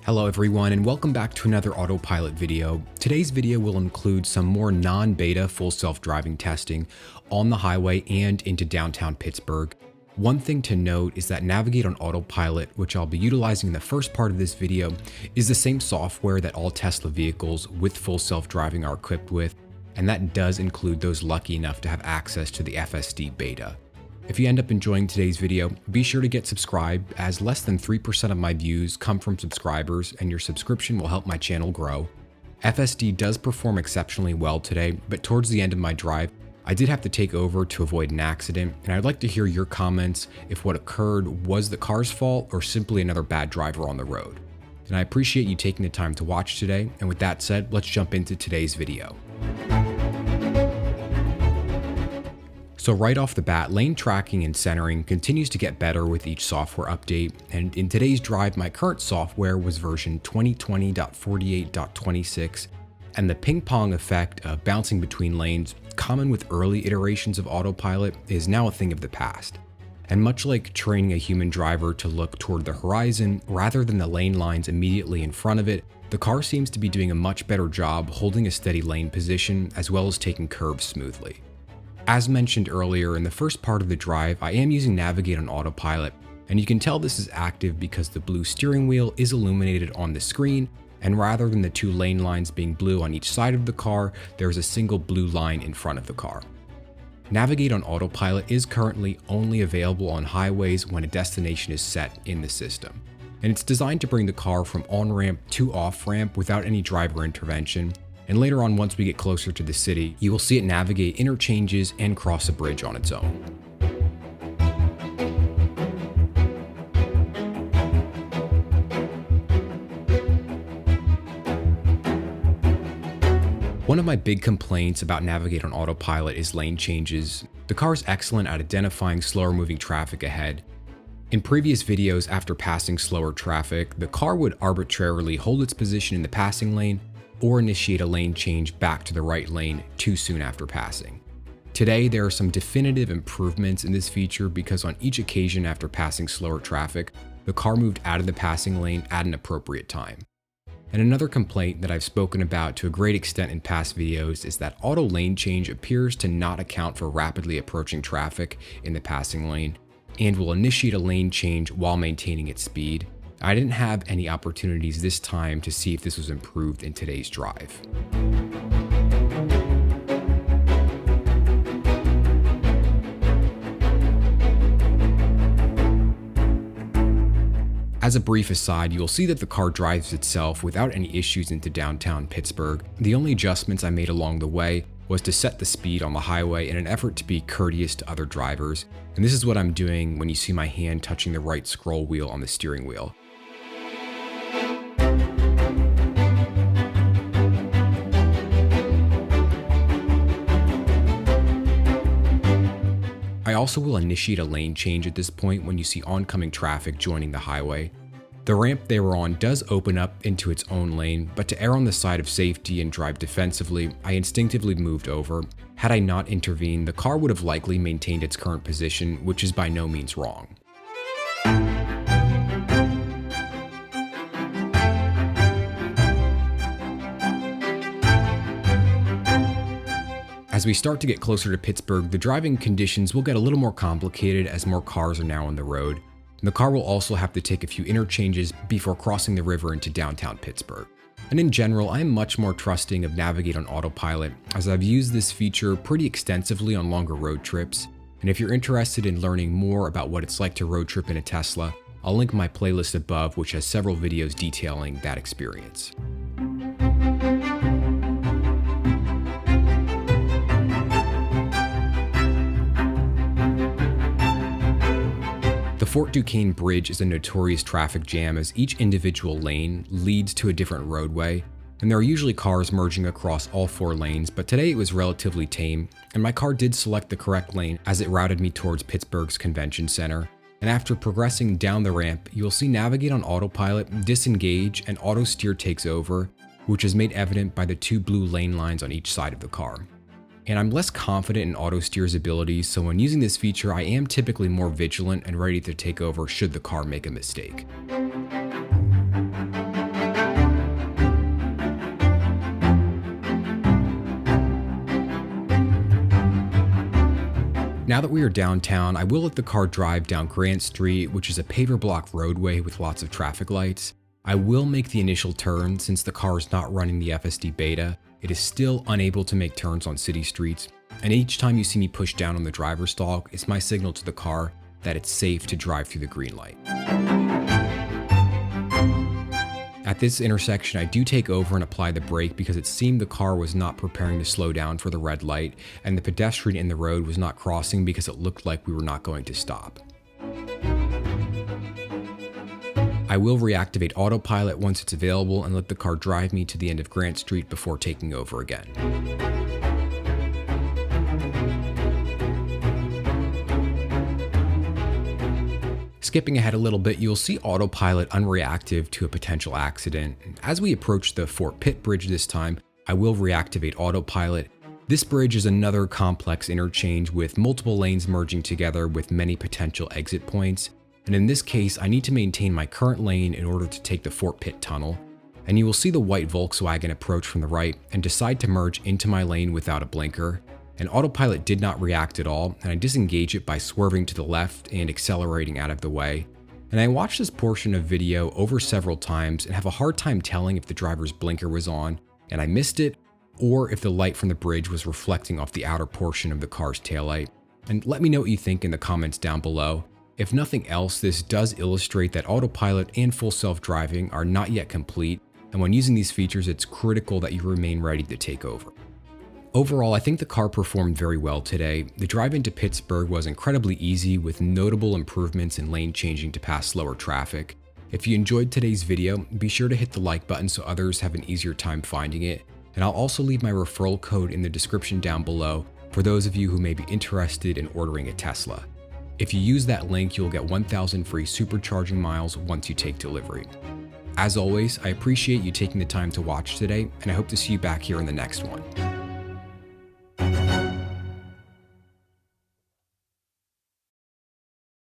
Hello everyone and welcome back to another autopilot video. Today's video will include some more non-beta full self-driving testing on the highway and into downtown Pittsburgh. One thing to note is that Navigate on Autopilot, which I'll be utilizing in the first part of this video, is the same software that all Tesla vehicles with full self-driving are equipped with, and that does include those lucky enough to have access to the FSD beta. If you end up enjoying today's video, be sure to get subscribed, as less than 3% of my views come from subscribers and your subscription will help my channel grow. FSD does perform exceptionally well today, but towards the end of my drive, I did have to take over to avoid an accident, and I'd like to hear your comments if what occurred was the car's fault or simply another bad driver on the road. And I appreciate you taking the time to watch today, and with that said, let's jump into today's video. So right off the bat, lane tracking and centering continues to get better with each software update, and in today's drive, my current software was version 2020.48.26, and the ping pong effect of bouncing between lanes, common with early iterations of autopilot, is now a thing of the past. And much like training a human driver to look toward the horizon rather than the lane lines immediately in front of it, the car seems to be doing a much better job holding a steady lane position as well as taking curves smoothly. As mentioned earlier, in the first part of the drive, I am using Navigate on Autopilot, and you can tell this is active because the blue steering wheel is illuminated on the screen, and rather than the two lane lines being blue on each side of the car, there is a single blue line in front of the car. Navigate on Autopilot is currently only available on highways when a destination is set in the system, and it's designed to bring the car from on-ramp to off-ramp without any driver intervention. And later on, once we get closer to the city, you will see it navigate interchanges and cross a bridge on its own. One of my big complaints about Navigate on Autopilot is lane changes. The car is excellent at identifying slower moving traffic ahead. In previous videos, after passing slower traffic, the car would arbitrarily hold its position in the passing lane or initiate a lane change back to the right lane too soon after passing. Today, there are some definitive improvements in this feature because on each occasion after passing slower traffic, the car moved out of the passing lane at an appropriate time. And another complaint that I've spoken about to a great extent in past videos is that auto lane change appears to not account for rapidly approaching traffic in the passing lane and will initiate a lane change while maintaining its speed. I didn't have any opportunities this time to see if this was improved in today's drive. As a brief aside, you'll see that the car drives itself without any issues into downtown Pittsburgh. The only adjustments I made along the way was to set the speed on the highway in an effort to be courteous to other drivers, and this is what I'm doing when you see my hand touching the right scroll wheel on the steering wheel. I also will initiate a lane change at this point when you see oncoming traffic joining the highway. The ramp they were on does open up into its own lane, but to err on the side of safety and drive defensively, I instinctively moved over. Had I not intervened, the car would have likely maintained its current position, which is by no means wrong. As we start to get closer to Pittsburgh, the driving conditions will get a little more complicated as more cars are now on the road. And the car will also have to take a few interchanges before crossing the river into downtown Pittsburgh. And in general, I am much more trusting of Navigate on Autopilot, as I've used this feature pretty extensively on longer road trips. And if you're interested in learning more about what it's like to road trip in a Tesla, I'll link my playlist above, which has several videos detailing that experience. The Fort Duquesne Bridge is a notorious traffic jam as each individual lane leads to a different roadway, and there are usually cars merging across all four lanes, but today it was relatively tame, and my car did select the correct lane as it routed me towards Pittsburgh's Convention Center. And after progressing down the ramp, you'll see Navigate on Autopilot disengage and autosteer takes over, which is made evident by the two blue lane lines on each side of the car. And I'm less confident in autosteer's abilities, so when using this feature, I am typically more vigilant and ready to take over should the car make a mistake. Now that we are downtown, I will let the car drive down Grant Street, which is a paver block roadway with lots of traffic lights. I will make the initial turn since the car is not running the FSD beta. It is still unable to make turns on city streets, and each time you see me push down on the driver's stalk, it's my signal to the car that it's safe to drive through the green light. At this intersection, I do take over and apply the brake because it seemed the car was not preparing to slow down for the red light, and the pedestrian in the road was not crossing because it looked like we were not going to stop. I will reactivate autopilot once it's available and let the car drive me to the end of Grant Street before taking over again. Skipping ahead a little bit, you'll see autopilot unreactive to a potential accident. As we approach the Fort Pitt Bridge this time, I will reactivate autopilot. This bridge is another complex interchange with multiple lanes merging together with many potential exit points. And in this case, I need to maintain my current lane in order to take the Fort Pitt tunnel. And you will see the white Volkswagen approach from the right and decide to merge into my lane without a blinker. And autopilot did not react at all, and I disengage it by swerving to the left and accelerating out of the way. And I watched this portion of video over several times and have a hard time telling if the driver's blinker was on and I missed it, or if the light from the bridge was reflecting off the outer portion of the car's taillight. And let me know what you think in the comments down below. If nothing else, this does illustrate that autopilot and full self-driving are not yet complete, and when using these features, it's critical that you remain ready to take over. Overall, I think the car performed very well today. The drive into Pittsburgh was incredibly easy with notable improvements in lane changing to pass slower traffic. If you enjoyed today's video, be sure to hit the like button so others have an easier time finding it. And I'll also leave my referral code in the description down below for those of you who may be interested in ordering a Tesla. If you use that link, you'll get 1,000 free supercharging miles once you take delivery. As always, I appreciate you taking the time to watch today, and I hope to see you back here in the next one.